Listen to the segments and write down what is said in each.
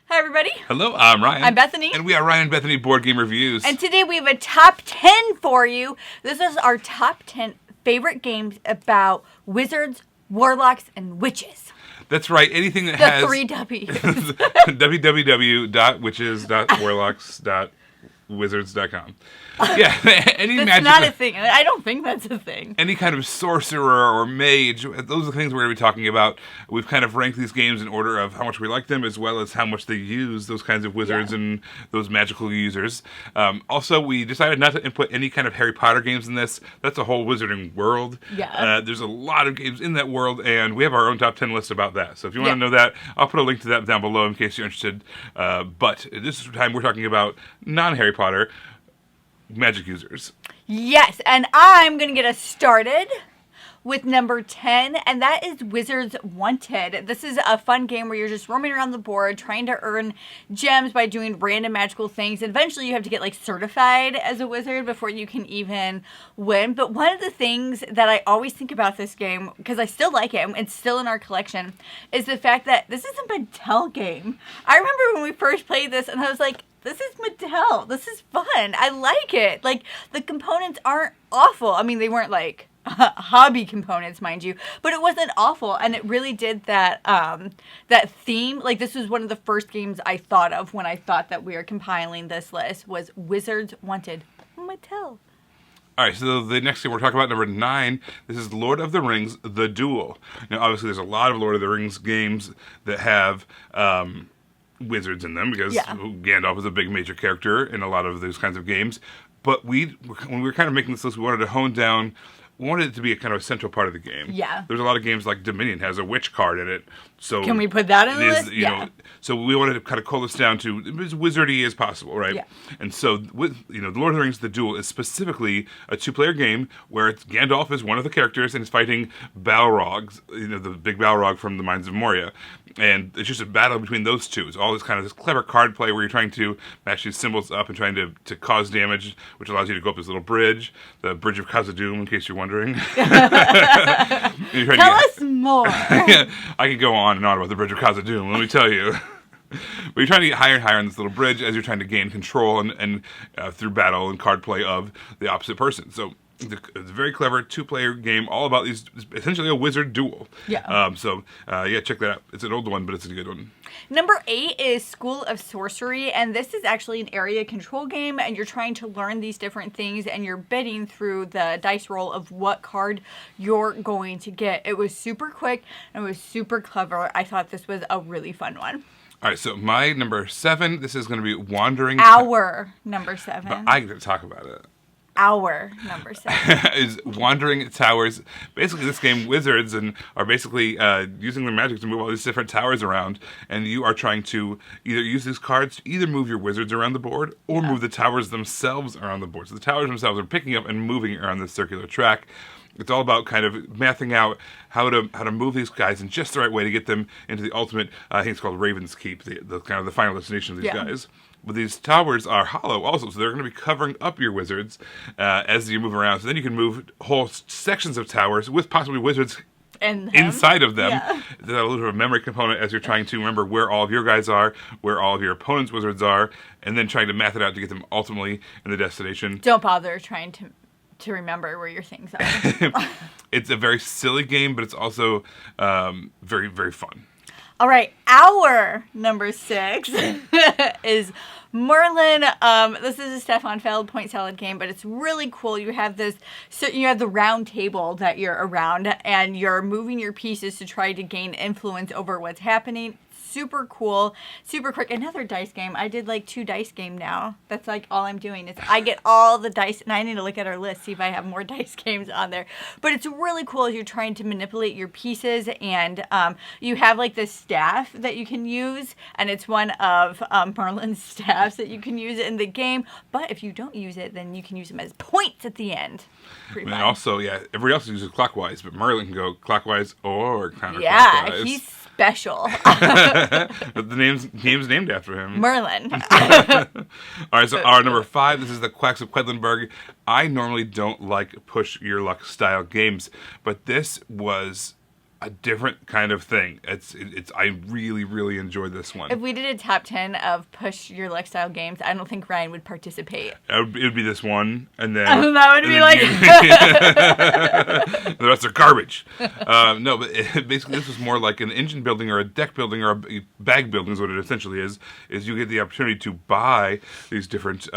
Hi, everybody. Hello, I'm Ryan. I'm Bethany. And we are Ryan and Bethany Board Game Reviews. And today we have a top 10 for you. This is our top 10 favorite games about wizards, warlocks, and witches. That's right. Anything that The has... 3 W's. www.witches.warlocks.wizards.com. Yeah, any That's magic... not a thing. I don't think that's a thing. Any kind of sorcerer or mage, those are the things we're going to be talking about. We've kind of ranked these games in order of how much we like them, as well as how much they use those kinds of wizards and those magical users. Also, we decided not to input any kind of Harry Potter games in this. That's a whole wizarding world. Yeah. There's a lot of games in that world, and we have our own top 10 list about that. So if you want to know that, I'll put a link to that down below in case you're interested. But this time we're talking about non-Harry Potter magic users. Yes, and I'm going to get us started with number 10, and that is Wizards Wanted. This is a fun game where you're just roaming around the board trying to earn gems by doing random magical things. Eventually you have to get like certified as a wizard before you can even win. But one of the things that I always think about this game, because I still like it and it's still in our collection, is the fact that this is a Mattel game. I remember when we first played this and I was like, this is Mattel. This is fun. I like it. Like, the components aren't awful. I mean, they weren't like hobby components, mind you, but it wasn't awful, and it really did that that theme. Like, this was one of the first games I thought of when I thought that we were compiling this list, was Wizards Wanted. Mattel. All right, so the next game we're talking about, number 9, this is Lord of the Rings, The Duel. Now, obviously, there's a lot of Lord of the Rings games that have wizards in them, because Gandalf is a big major character in a lot of those kinds of games. But when we were kind of making this list, we wanted to hone down, we wanted it to be a kind of a central part of the game. Yeah. There's a lot of games like Dominion has a witch card in it. So can we put that in the list? You know, so we wanted to kind of cull this down to as wizardy as possible, right? Yeah. And so, with The Lord of the Rings, The Duel is specifically a 2-player game where Gandalf is one of the characters and is fighting Balrogs, the big Balrog from the Mines of Moria. And it's just a battle between those two. It's all this kind of this clever card play where you're trying to match these symbols up and trying to cause damage, which allows you to go up this little bridge, the Bridge of Khazad-dûm, in case you're wondering. Tell us more. I could go on and on about the Bridge of Khazad-dûm, let me tell you. But you're trying to get higher and higher on this little bridge as you're trying to gain control and through battle and card play of the opposite person. So it's a very clever 2-player game, all about these, essentially a wizard duel. Yeah. Check that out. It's an old one, but it's a good one. Number 8 is School of Sorcery, and this is actually an area control game, and you're trying to learn these different things, and you're bidding through the dice roll of what card you're going to get. It was super quick, and it was super clever. I thought this was a really fun one. All right, so my number 7, this is going to be Wandering... Our number 7. But I get to talk about it. Our number 7 is Wandering Towers. Basically, this game, wizards are basically using their magic to move all these different towers around, and you are trying to either use these cards to either move your wizards around the board or move the towers themselves around the board. So the towers themselves are picking up and moving around this circular track. It's all about kind of mathing out how to move these guys in just the right way to get them into the ultimate. I think it's called Raven's Keep, the kind of the final destination of these guys. But these towers are hollow also, so they're going to be covering up your wizards as you move around. So then you can move whole sections of towers with possibly wizards inside of them. Yeah. There's a little bit of a memory component as you're trying to remember where all of your guys are, where all of your opponent's wizards are, and then trying to math it out to get them ultimately in the destination. Don't bother trying to remember where your things are. It's a very silly game, but it's also very, very fun. All right, our number 6 is Merlin. This is a Stefan Feld point salad game, but it's really cool. You have this, so you have the round table that you're around, and you're moving your pieces to try to gain influence over what's happening. Super cool, super quick. Another dice game. I did like 2 dice game now. That's like all I'm doing is I get all the dice, and I need to look at our list, see if I have more dice games on there. But it's really cool as you're trying to manipulate your pieces, and you have like this staff that you can use, and it's one of Merlin's staffs that you can use in the game. But if you don't use it, then you can use them as points at the end. Pretty fun. And also, everybody else uses clockwise, but Merlin can go clockwise or counterclockwise. Yeah, he's special. The game's named after him. Merlin. All right, so our number 5, this is the Quacks of Quedlinburg. I normally don't like push your luck style games, but this was a different kind of thing. I really, really enjoyed this one. If we did a top 10 of push your luck style games, I don't think Ryan would participate. It would be this one, and then that would be like the rest are garbage. No, but basically this was more like an engine building or a deck building or a bag building is what it essentially is. Is you get the opportunity to buy these different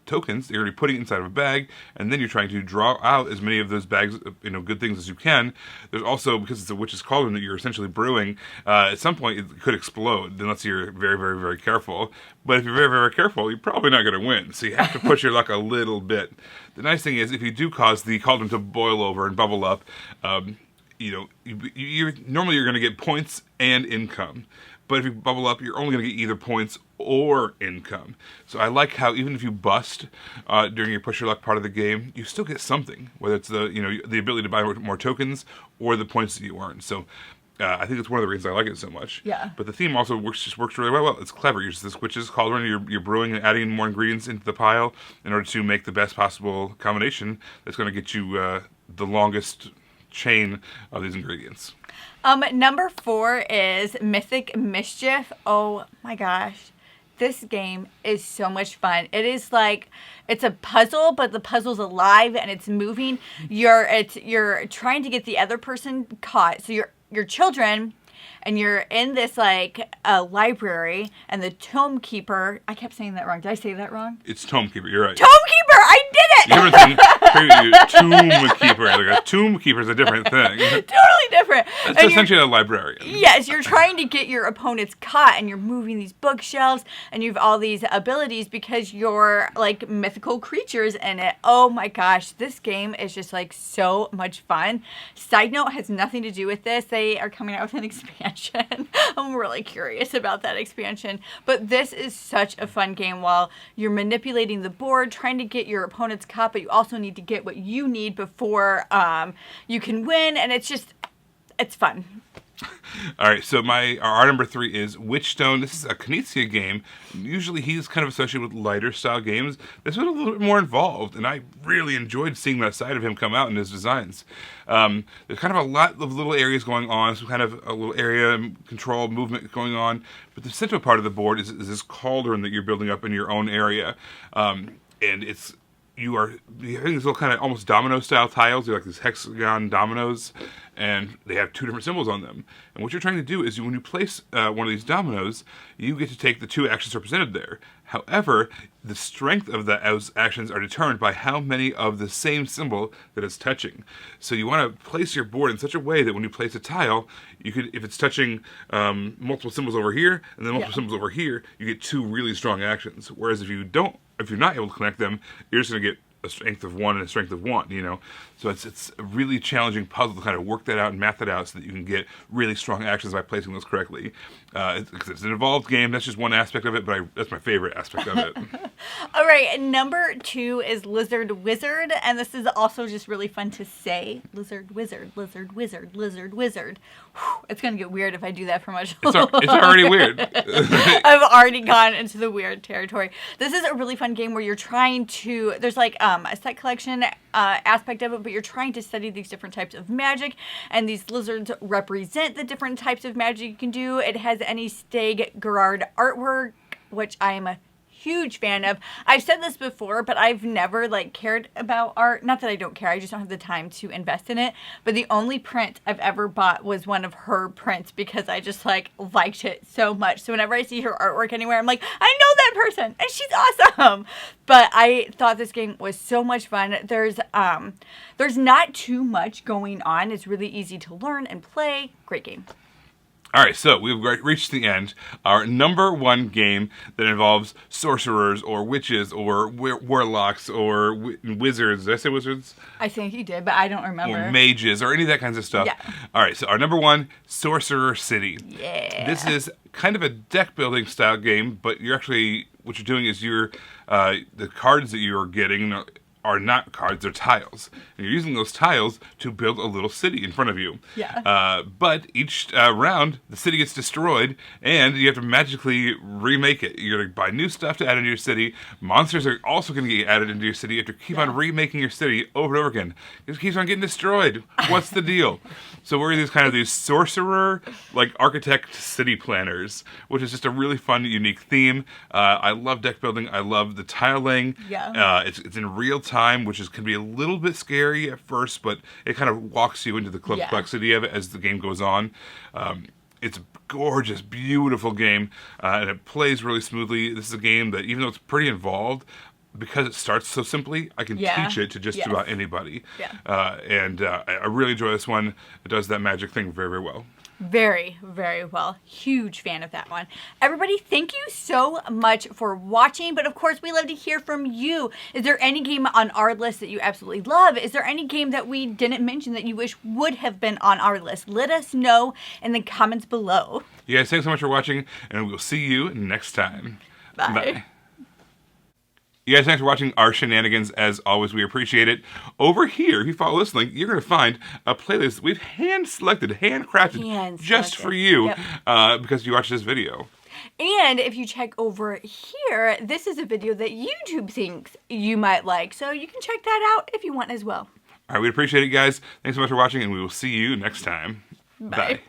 tokens that you're already putting inside of a bag, and then you're trying to draw out as many of those bags, good things as you can. There's also, because it's a witch's cauldron that you're essentially brewing, at some point it could explode unless you're very, very, very careful. But if you're very, very careful, you're probably not going to win. So you have to push your luck a little bit. The nice thing is, if you do cause the cauldron to boil over and bubble up, normally you're going to get points and income. But if you bubble up, you're only going to get either points or income. So I like how even if you bust during your push your luck part of the game, you still get something, whether it's the ability to buy more tokens or the points that you earn. So I think it's one of the reasons I like it so much. Yeah. But the theme also works really well. It's clever. You're just this witch's cauldron. You're brewing and adding more ingredients into the pile in order to make the best possible combination that's going to get you the longest chain of these ingredients. Number 4 is Mythic Mischief. Oh my gosh. This game is so much fun. It is like, it's a puzzle, but the puzzle's alive and it's moving. You're trying to get the other person caught. So your children, and you're in this like library, and the tome keeper. I kept saying that wrong. Did I say that wrong? It's tome keeper. You're right. Tome keeper. I did it. You ever think tomb keeper? Like a tomb keeper is a different thing. Totally different. That's essentially a librarian. Yes, you're trying to get your opponents caught, and you're moving these bookshelves, and you have all these abilities because you're like mythical creatures in it. Oh my gosh, this game is just like so much fun. Side note, has nothing to do with this. They are coming out with an expansion. I'm really curious about that expansion. But this is such a fun game while you're manipulating the board, trying to get your opponents caught, but you also need to get what you need before you can win, and it's fun. All right, so our number 3 is Witchstone. This is a Knizia game. Usually he's kind of associated with lighter style games. This was a little bit more involved, and I really enjoyed seeing that side of him come out in his designs. There's kind of a lot of little areas going on, some kind of a little area control movement going on, but the central part of the board is this cauldron that you're building up in your own area, and you're having these little kind of almost domino style tiles. They're like these hexagon dominoes, and they have 2 different symbols on them. And what you're trying to do is when you place one of these dominoes, you get to take the 2 actions represented there. However, the strength of those actions are determined by how many of the same symbol that it's touching. So you want to place your board in such a way that when you place a tile, you could, if it's touching multiple symbols over here and then multiple symbols over here, you get 2 really strong actions. Whereas if you're not able to connect them, you're just going to get a strength of 1 and a strength of 1, So it's a really challenging puzzle to kind of work that out and math that out so that you can get really strong actions by placing those correctly. It's an involved game. That's just one aspect of it, but that's my favorite aspect of it. All right, number 2 is Lizard Wizard, and this is also just really fun to say. Lizard Wizard, Lizard Wizard, Lizard Wizard. Whew, it's going to get weird if I do that for much longer. It's already weird. I've already gone into the weird territory. This is a really fun game where you're trying to, there's like a set collection aspect of it, but you're trying to study these different types of magic, and these lizards represent the different types of magic you can do. It has any Steg Gerard artwork, which I am a huge fan of. I've said this before, but I've never cared about art. Not that I don't care, I just don't have the time to invest in it. But the only print I've ever bought was one of her prints because I just liked it so much. So whenever I see her artwork anywhere, I'm like, I know that person and she's awesome. But I thought this game was so much fun. There's not too much going on. It's really easy to learn and play. Great game. All right, so we've reached the end. Our number 1 game that involves sorcerers or witches or warlocks or wizards. Did I say wizards? I think you did, but I don't remember. Or mages or any of that kinds of stuff. Yeah. All right, so our number 1, Sorcerer City. Yeah. This is kind of a deck building style game, but what you're doing is the cards that you are getting are not cards, they're tiles. And you're using those tiles to build a little city in front of you. Yeah. But each round, the city gets destroyed, and you have to magically remake it. You're going to buy new stuff to add into your city. Monsters are also going to get added into your city. You have to keep on remaking your city over and over again. It just keeps on getting destroyed. What's the deal? So we're these sorcerer, like architect city planners, which is just a really fun, unique theme. I love deck building. I love the tiling. Yeah. It's in real time, which can be a little bit scary at first, but it kind of walks you into the complexity of it as the game goes on. It's a gorgeous, beautiful game, and it plays really smoothly. This is a game that, even though it's pretty involved, because it starts so simply, I can teach it to just about anybody. Yeah. And I really enjoy this one. It does that magic thing very, very well. Very, very well. Huge fan of that one. Everybody, thank you so much for watching. But of course, we love to hear from you. Is there any game on our list that you absolutely love? Is there any game that we didn't mention that you wish would have been on our list? Let us know in the comments below. You guys, thanks so much for watching, and we'll see you next time. Bye. You guys, thanks for watching our shenanigans. As always, we appreciate it. Over here, if you follow this link, you're going to find a playlist we've hand-selected, handcrafted just for you because you watched this video. And if you check over here, this is a video that YouTube thinks you might like. So you can check that out if you want as well. All right, we appreciate it, guys. Thanks so much for watching, and we will see you next time. Bye.